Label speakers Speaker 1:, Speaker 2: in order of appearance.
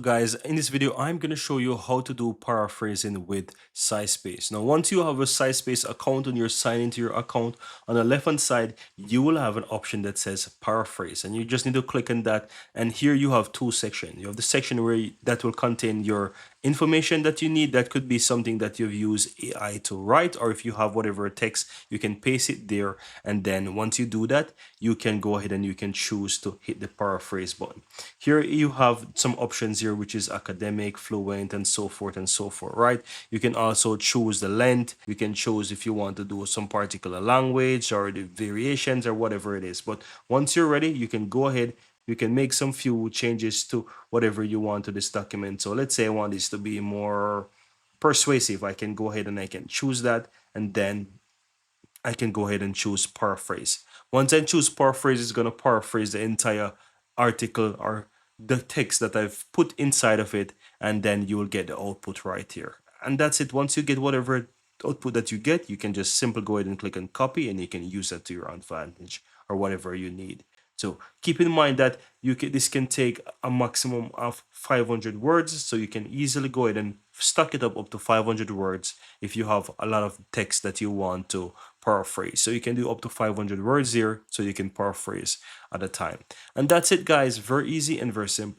Speaker 1: guys, in this video I'm going to show you how to do paraphrasing with Scispace. Now once you have a Scispace account and you're signed into your account, on the left hand side you will have an option that says paraphrase, and you just need to click on that. And here you have two sections. You have the section that will contain your information that you need. That could be something that you've used AI to write, or if you have whatever text, you can paste it there. And then once you do that, you can go ahead and you can choose to hit the paraphrase button. Here you have some options here, which is academic, fluent, and so forth and so forth, right? You can also choose the length. You can choose if you want to do some particular language or the variations or whatever it is. But once you're ready, you can go ahead. You can make some few changes to whatever you want to this document. So let's say I want this to be more persuasive. I can go ahead and I can choose that, and then I can go ahead and choose paraphrase. Once I choose paraphrase, it's going to paraphrase the entire article or the text that I've put inside of it, and then you will get the output right here. And that's it. Once you get whatever output that you get, you can just simply go ahead and click on copy, and you can use that to your advantage or whatever you need. So keep in mind that this can take a maximum of 500 words, so you can easily go ahead and stock it up to 500 words if you have a lot of text that you want to paraphrase. So you can do up to 500 words here, so you can paraphrase at a time. And that's it, guys. Very easy and very simple.